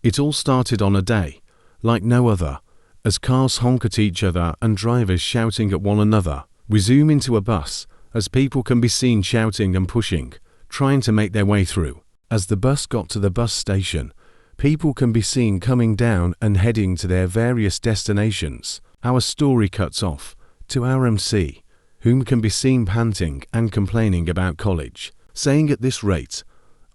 It all started on a day like no other, as cars honk at each other and drivers shouting at one another. We zoom into a bus, as people can be seen shouting and pushing, trying to make their way through. As the bus got to the bus station, people can be seen coming down and heading to their various destinations. Our story cuts off to our MC, whom can be seen panting and complaining about college, saying at this rate,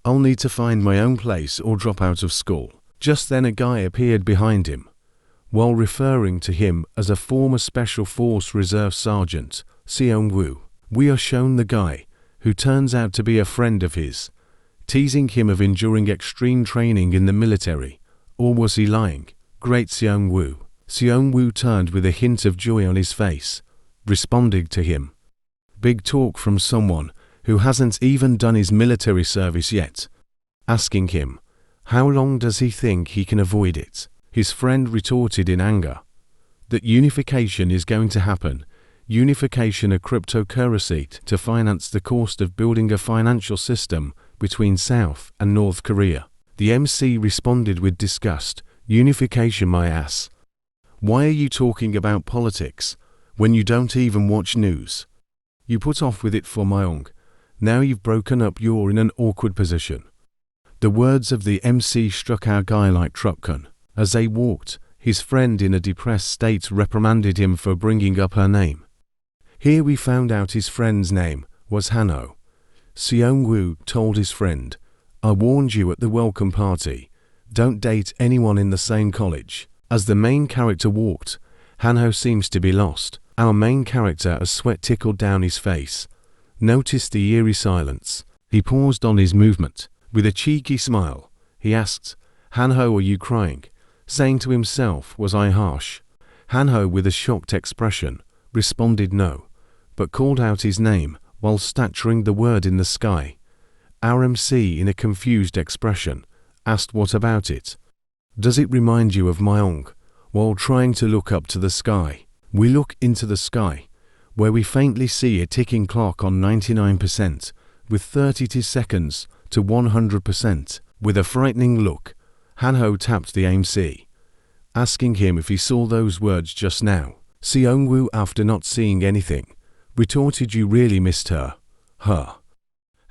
"I'll need to find my own place or drop out of school." Just then a guy appeared behind him, while referring to him as a former Special Force Reserve Sergeant, Seong Woo. We are shown the guy, who turns out to be a friend of his, teasing him of enduring extreme training in the military. Or was he lying? Great Seong Woo. Seong Woo turned with a hint of joy on his face, responding to him. Big talk from someone who hasn't even done his military service yet. Asking him, how long does he think he can avoid it? His friend retorted in anger that unification is going to happen. Unification, a cryptocurrency to finance the cost of building a financial system between South and North Korea. The MC responded with disgust, "Unification, my ass. Why are you talking about politics when you don't even watch news? You put off with it for Myong. Now you've broken up, you're in an awkward position." The words of the MC struck our guy like Trupcan. As they walked, his friend in a depressed state reprimanded him for bringing up her name. Here we found out his friend's name was Hanho. Seong Woo told his friend, "I warned you at the welcome party, don't date anyone in the same college." As the main character walked, Hanho seems to be lost. Our main character, a sweat tickled down his face, noticed the eerie silence. He paused on his movement. With a cheeky smile, he asked, "Hanho, are you crying?" Saying to himself, "Was I harsh?" Hanho, with a shocked expression, responded no, but called out his name while stuttering the word in the sky. Our MC, in a confused expression, asked, "What about it? Does it remind you of Myong?" While trying to look up to the sky, we look into the sky, where we faintly see a ticking clock on 99%, with 32 seconds to 100%. With a frightening look, Hanho tapped the MC, asking him if he saw those words just now. Seong Woo, after not seeing anything, retorted, "You really missed her." Her.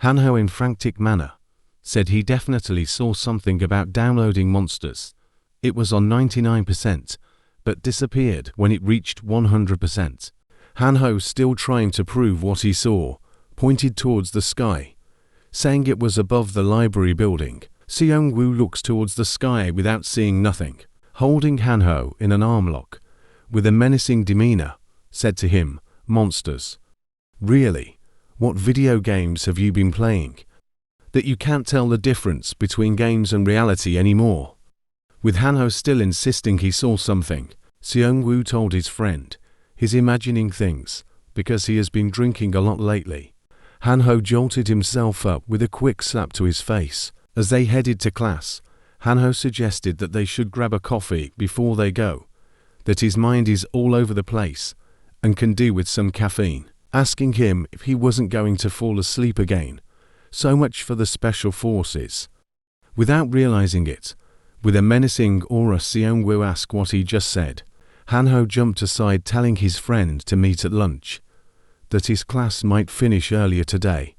Hanho, in frantic manner, said he definitely saw something about downloading monsters. It was on 99%, but disappeared when it reached 100%. Hanho, still trying to prove what he saw, pointed towards the sky, saying it was above the library building. Seong Woo looks towards the sky without seeing nothing. Holding Hanho in an arm lock, with a menacing demeanor, said to him, "Monsters. Really? What video games have you been playing? That you can't tell the difference between games and reality anymore?" With Hanho still insisting he saw something, Seong Woo told his friend he's imagining things because he has been drinking a lot lately. Hanho jolted himself up with a quick slap to his face. As they headed to class, Hanho suggested that they should grab a coffee before they go, that his mind is all over the place and can do with some caffeine, asking him if he wasn't going to fall asleep again. So much for the special forces. Without realizing it, with a menacing aura, Seong Woo asked what he just said. Hanho jumped aside, telling his friend to meet at lunch, that his class might finish earlier today,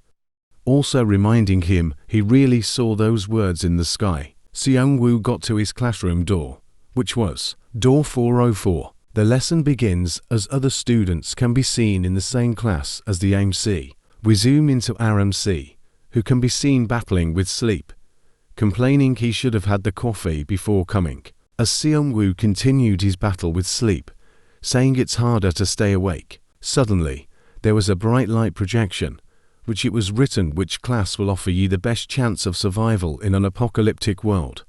also reminding him he really saw those words in the sky. Seong Woo got to his classroom door, which was door 404. The lesson begins as other students can be seen in the same class as the MC. We zoom into our MC, who can be seen battling with sleep, complaining he should have had the coffee before coming. As Seong Woo continued his battle with sleep, saying it's harder to stay awake, suddenly there was a bright light projection, which it was written which class will offer you the best chance of survival in an apocalyptic world.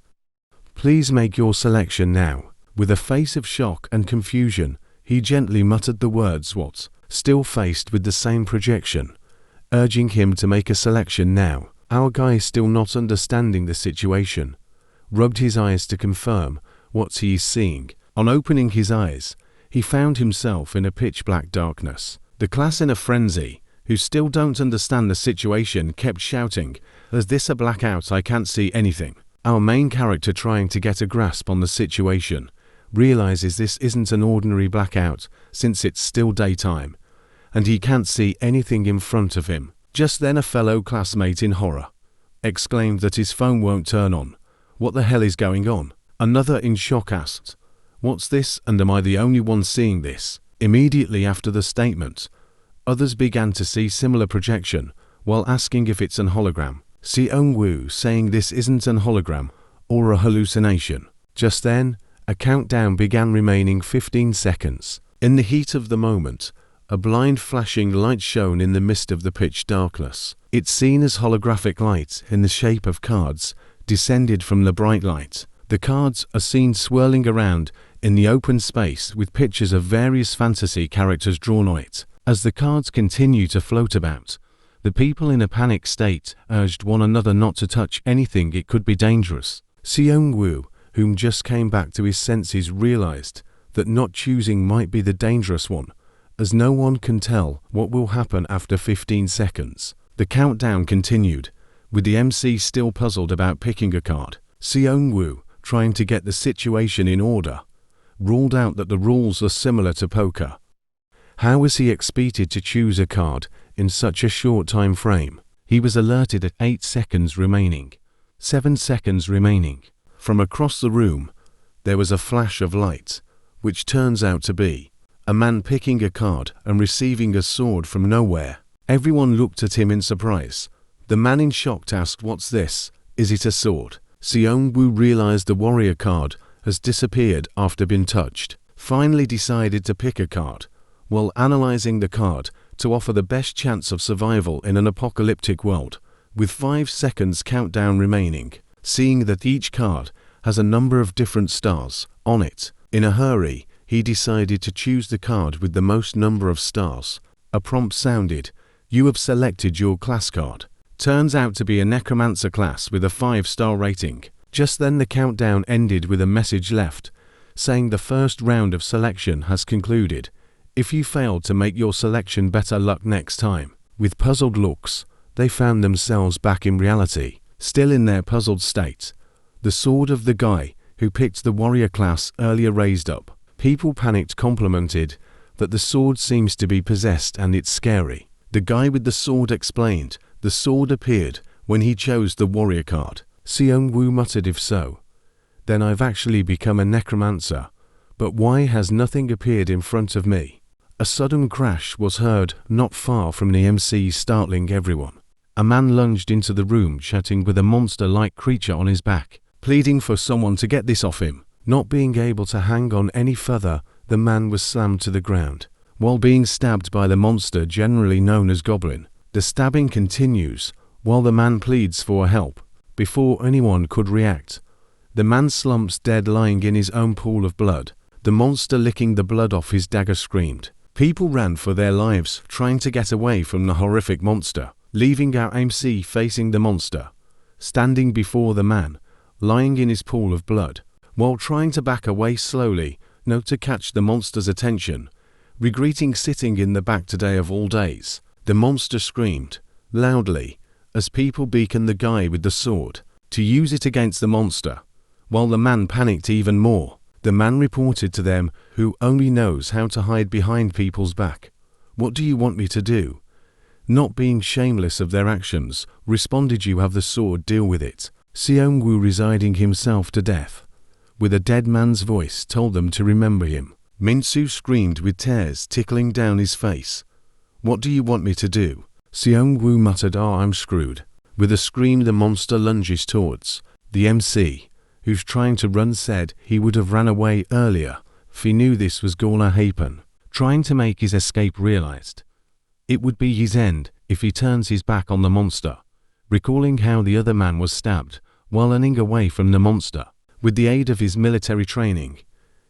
Please make your selection now. With a face of shock and confusion, he gently muttered the words "what?" still faced with the same projection, urging him to make a selection now. Our guy, still not understanding the situation, rubbed his eyes to confirm what he is seeing. On opening his eyes, he found himself in a pitch-black darkness. The class, in a frenzy, who still don't understand the situation, kept shouting, "Is this a blackout? I can't see anything." Our main character, trying to get a grasp on the situation, realizes this isn't an ordinary blackout since it's still daytime, and he can't see anything in front of him. Just then a fellow classmate in horror exclaimed that his phone won't turn on. What the hell is going on? Another in shock asked, "What's this, and am I the only one seeing this?" Immediately after the statement, others began to see similar projection while asking if it's an hologram. Seong Woo saying this isn't an hologram or a hallucination. Just then, a countdown began, remaining 15 seconds. In the heat of the moment, a blind flashing light shone in the midst of the pitch darkness. It's seen as holographic light in the shape of cards descended from the bright light. The cards are seen swirling around in the open space with pictures of various fantasy characters drawn on it. As the cards continue to float about, the people in a panic state urged one another not to touch anything, it could be dangerous. Seong Woo, whom just came back to his senses, realized that not choosing might be the dangerous one, as no one can tell what will happen after 15 seconds. The countdown continued, with the MC still puzzled about picking a card. Seong Woo, trying to get the situation in order, ruled out that the rules are similar to poker. How was he expected to choose a card in such a short time frame? He was alerted at 8 seconds remaining. 7 seconds remaining. From across the room, there was a flash of light, which turns out to be a man picking a card and receiving a sword from nowhere. Everyone looked at him in surprise. The man in shock asked, "What's this? Is it a sword?" Seong Woo realized the warrior card has disappeared after being touched. Finally decided to pick a card, while analyzing the card to offer the best chance of survival in an apocalyptic world, with 5 seconds countdown remaining. Seeing that each card has a number of different stars on it, in a hurry, he decided to choose the card with the most number of stars. A prompt sounded, "You have selected your class card." Turns out to be a Necromancer class with a 5-star rating. Just then the countdown ended with a message left, saying the first round of selection has concluded. If you failed to make your selection, better luck next time. With puzzled looks, they found themselves back in reality, still in their puzzled state. The sword of the guy who picked the warrior class earlier raised up. People panicked, complimented that the sword seems to be possessed and it's scary. The guy with the sword explained the sword appeared when he chose the warrior card. Seong Woo muttered, "If so, then I've actually become a necromancer. But why has nothing appeared in front of me?" A sudden crash was heard not far from the MC, startling everyone. A man lunged into the room, chatting with a monster-like creature on his back, pleading for someone to get this off him. Not being able to hang on any further, the man was slammed to the ground, while being stabbed by the monster generally known as Goblin. The stabbing continues, while the man pleads for help. Before anyone could react, the man slumps dead, lying in his own pool of blood. The monster, licking the blood off his dagger, screamed. People ran for their lives, trying to get away from the horrific monster, leaving our MC facing the monster, standing before the man, lying in his pool of blood, while trying to back away slowly, not to catch the monster's attention, regretting sitting in the back today of all days. The monster screamed loudly as people beaconed the guy with the sword to use it against the monster, while the man panicked even more. The man reported to them, who only knows how to hide behind people's back. "What do you want me to do?" Not being shameless of their actions, responded, "You have the sword, deal with it." Seong Woo, resigning himself to death, with a dead man's voice, told them to remember him. Minsu screamed with tears tickling down his face. "What do you want me to do?" Seong Woo muttered, I'm screwed." With a scream, the monster lunges towards the MC, who's trying to run, said he would have ran away earlier if he knew this was gonna happen. Trying to make his escape, realized it would be his end if he turns his back on the monster, recalling how the other man was stabbed while running away from the monster. With the aid of his military training,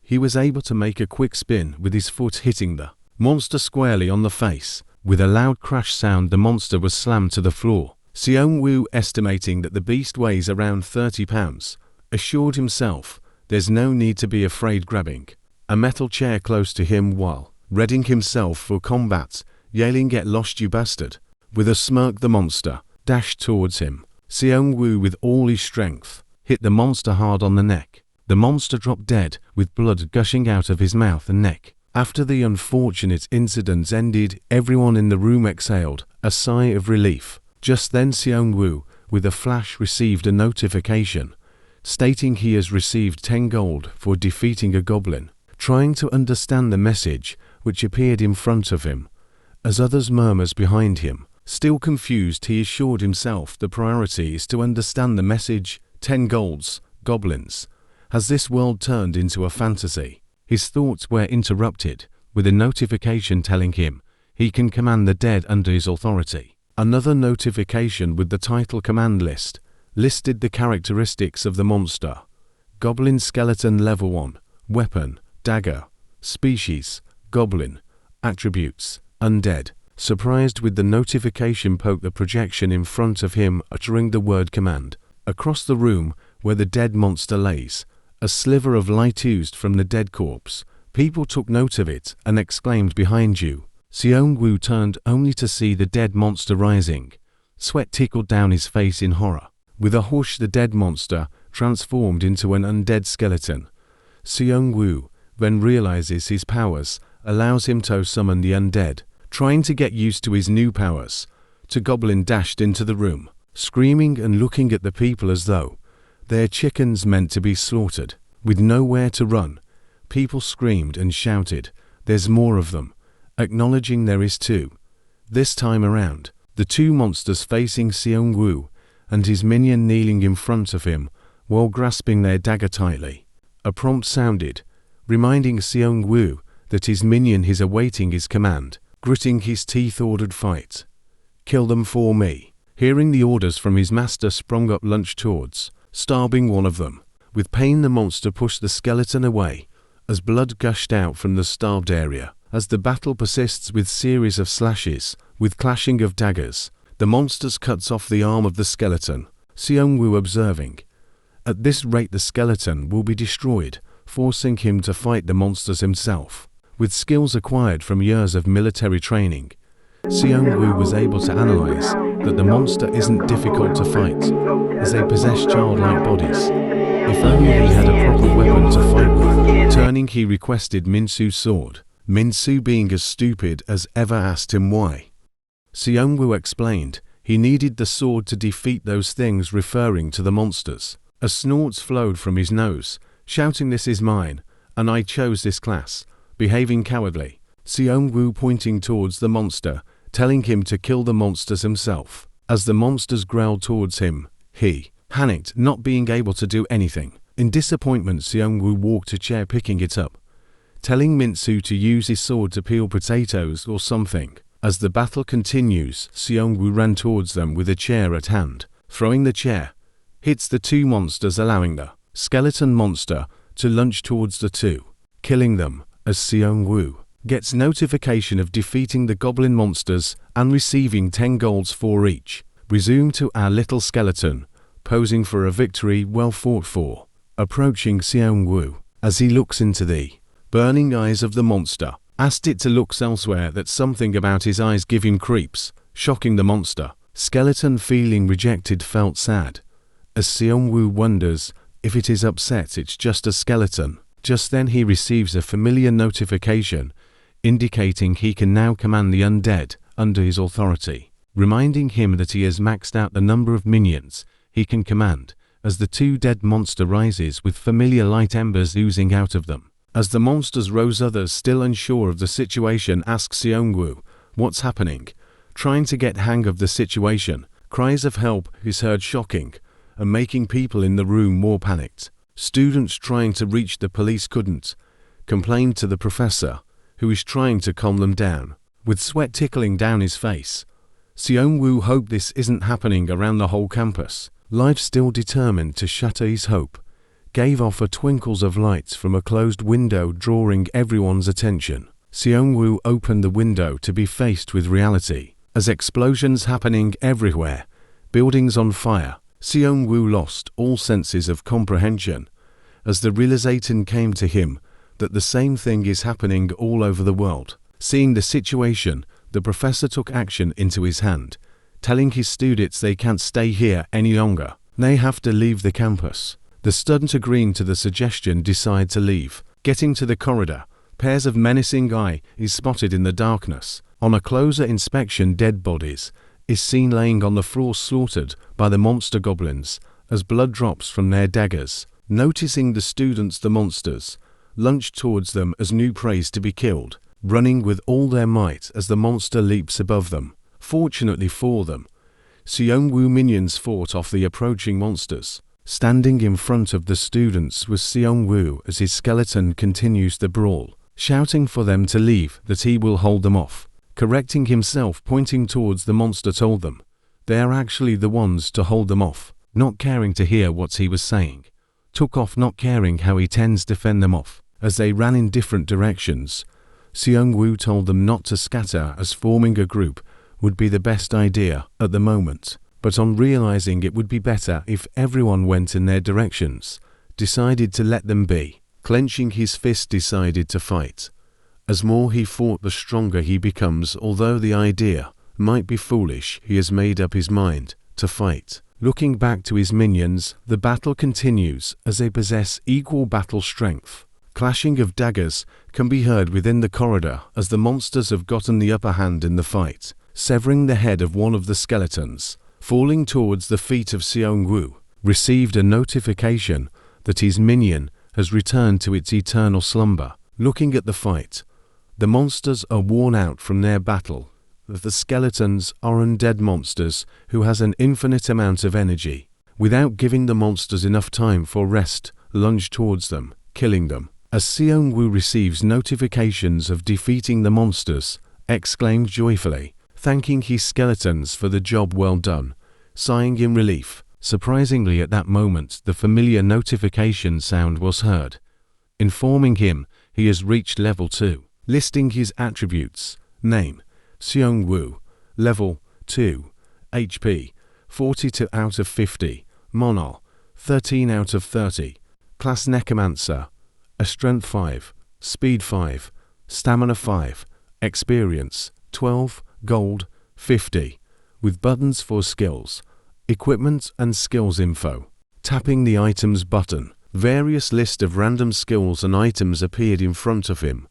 he was able to make a quick spin with his foot, hitting the monster squarely on the face. With a loud crash sound, the monster was slammed to the floor. Seong Woo, estimating that the beast weighs around 30 pounds, assured himself there's no need to be afraid, grabbing a metal chair close to him while readying himself for combat, yelling, "Get lost, you bastard." With a smirk, the monster dashed towards him. Seong Woo, with all his strength, hit the monster hard on the neck. The monster dropped dead, with blood gushing out of his mouth and neck. After the unfortunate incident ended, everyone in the room exhaled a sigh of relief. Just then Seong-woo, with a flash, received a notification stating he has received 10 gold for defeating a goblin. Trying to understand the message, which appeared in front of him, as others murmurs behind him. Still confused, he assured himself the priority is to understand the message. 10 golds, goblins. Has this world turned into a fantasy? His thoughts were interrupted with a notification telling him he can command the dead under his authority. Another notification with the title command list listed the characteristics of the monster. Goblin skeleton level 1, weapon, dagger, species, goblin, attributes, undead. Surprised with the notification poked the projection in front of him uttering the word command. Across the room where the dead monster lays, a sliver of light oozed from the dead corpse. People took note of it and exclaimed, "Behind you." Seong-woo turned only to see the dead monster rising. Sweat trickled down his face in horror. With a whoosh, the dead monster transformed into an undead skeleton. Seong-woo then realizes his powers allows him to summon the undead. Trying to get used to his new powers, the goblin dashed into the room, screaming and looking at the people as though they're chickens meant to be slaughtered. With nowhere to run, people screamed and shouted, "There's more of them," acknowledging there is two. This time around, the two monsters facing Seong-woo and his minion kneeling in front of him while grasping their dagger tightly. A prompt sounded, reminding Seong-woo that his minion is awaiting his command. Gritting his teeth, ordered, "Fight. Kill them for me." Hearing the orders from his master, sprung up lunge towards, stabbing one of them. With pain, the monster pushed the skeleton away as blood gushed out from the stabbed area. As the battle persists with series of slashes, with clashing of daggers, the monsters cuts off the arm of the skeleton. Seong-woo observing, at this rate the skeleton will be destroyed, forcing him to fight the monsters himself. With skills acquired from years of military training, Seong-woo was able to analyze that the monster isn't difficult to fight, as they possess childlike bodies. If only he had a proper weapon to fight with. Turning, he requested Min-soo's sword. Min-soo, being as stupid as ever, asked him why. Seong-woo explained he needed the sword to defeat those things, referring to the monsters. A snort flowed from his nose, shouting, "This is mine, and I chose this class." Behaving cowardly, Seong-woo pointing towards the monster, telling him to kill the monsters himself. As the monsters growled towards him, he panicked, not being able to do anything. In disappointment, Seong-woo walked a chair, picking it up, telling Min-soo to use his sword to peel potatoes or something. As the battle continues, Seong-woo ran towards them with a chair at hand. Throwing the chair, hits the two monsters, allowing the skeleton monster to lunge towards the two, killing them. As Seong-woo gets notification of defeating the goblin monsters and receiving 10 golds for each. Resume to our little skeleton, posing for a victory well fought for. Approaching Seong-woo, as he looks into the burning eyes of the monster, asked it to look elsewhere, that something about his eyes give him creeps, shocking the monster. Skeleton, feeling rejected, felt sad. As Seong-woo wonders if it is upset, it's just a skeleton. Just then he receives a familiar notification indicating he can now command the undead under his authority, reminding him that he has maxed out the number of minions he can command. As the two dead monster rises with familiar light embers oozing out of them. As the monsters rose, others, still unsure of the situation, ask Seong-woo what's happening. Trying to get hang of the situation, cries of help is heard, shocking and making people in the room more panicked. Students trying to reach the police couldn't, complained to the professor, who is trying to calm them down. With sweat trickling down his face, Seong-woo hoped this isn't happening around the whole campus. Life, still determined to shatter his hope, gave off a twinkles of lights from a closed window, drawing everyone's attention. Seong-woo opened the window to be faced with reality, as explosions happening everywhere, buildings on fire. Seong-woo lost all senses of comprehension, as the realization came to him that the same thing is happening all over the world. Seeing the situation, the professor took action into his hand, telling his students they can't stay here any longer. They have to leave the campus. The student agreeing to the suggestion decide to leave. Getting to the corridor, pairs of menacing eye is spotted in the darkness. On a closer inspection, dead bodies is seen laying on the floor, slaughtered by the monster goblins as blood drops from their daggers. Noticing the students, the monsters lunge towards them as new prey to be killed, running with all their might as the monster leaps above them. Fortunately for them, Seong-woo minions fought off the approaching monsters. Standing in front of the students was Seong-woo as his skeleton continues the brawl, shouting for them to leave, that he will hold them off. Correcting himself, pointing towards the monster, told them they are actually the ones to hold them off. Not caring to hear what he was saying, took off, not caring how he tends to fend them off. As they ran in different directions, Seong-woo told them not to scatter, as forming a group would be the best idea at the moment, but on realizing it would be better if everyone went in their directions, decided to let them be. Clenching his fist, decided to fight. As more he fought, the stronger he becomes. Although the idea might be foolish, he has made up his mind to fight. Looking back to his minions, the battle continues as they possess equal battle strength. Clashing of daggers can be heard within the corridor as the monsters have gotten the upper hand in the fight, severing the head of one of the skeletons. Falling towards the feet of Seong-woo, received a notification that his minion has returned to its eternal slumber. Looking at the fight, the monsters are worn out from their battle. The skeletons are undead monsters who has an infinite amount of energy. Without giving the monsters enough time for rest, lunge towards them, killing them. As Seong-woo receives notifications of defeating the monsters, exclaimed joyfully, thanking his skeletons for the job well done, sighing in relief. Surprisingly, at that moment, the familiar notification sound was heard, informing him he has reached level 2. Listing his attributes: name, Seong-woo, level 2, HP, 42 out of 50, Monol, 13 out of 30, class Necromancer, a strength 5, speed 5, stamina 5, experience 12, gold 50, with buttons for skills, equipment and skills info. Tapping the items button, various list of random skills and items appeared in front of him,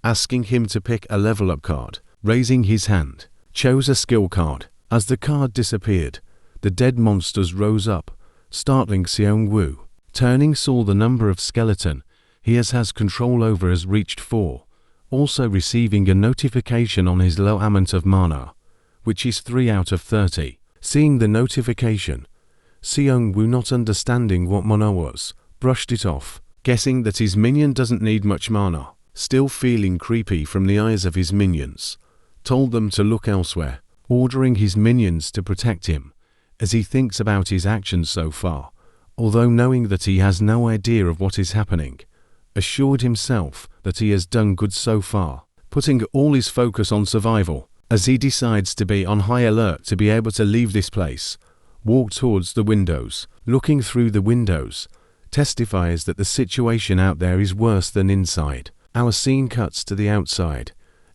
asking him to pick a level up card. Raising his hand, chose a skill card. As the card disappeared, the dead monsters rose up, startling Seong-woo. Turning, saw the number of skeleton he has control over has reached 4, also receiving a notification on his low amount of mana, which is 3 out of 30. Seeing the notification, Seong-woo, not understanding what mana was, brushed it off, guessing that his minion doesn't need much mana. Still feeling creepy from the eyes of his minions, told them to look elsewhere, ordering his minions to protect him as he thinks about his actions so far, although knowing that he has no idea of what is happening, assured himself that he has done good so far, putting all his focus on survival as he decides to be on high alert to be able to leave this place. Walk towards the windows. Looking through the windows, testifies that the situation out there is worse than inside. Our scene cuts to the outside,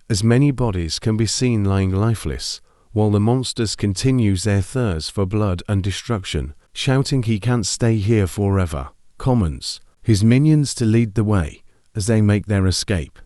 as many bodies can be seen lying lifeless, while the monsters continues their thirst for blood and destruction, shouting he can't stay here forever. Commons his minions to lead the way as they make their escape.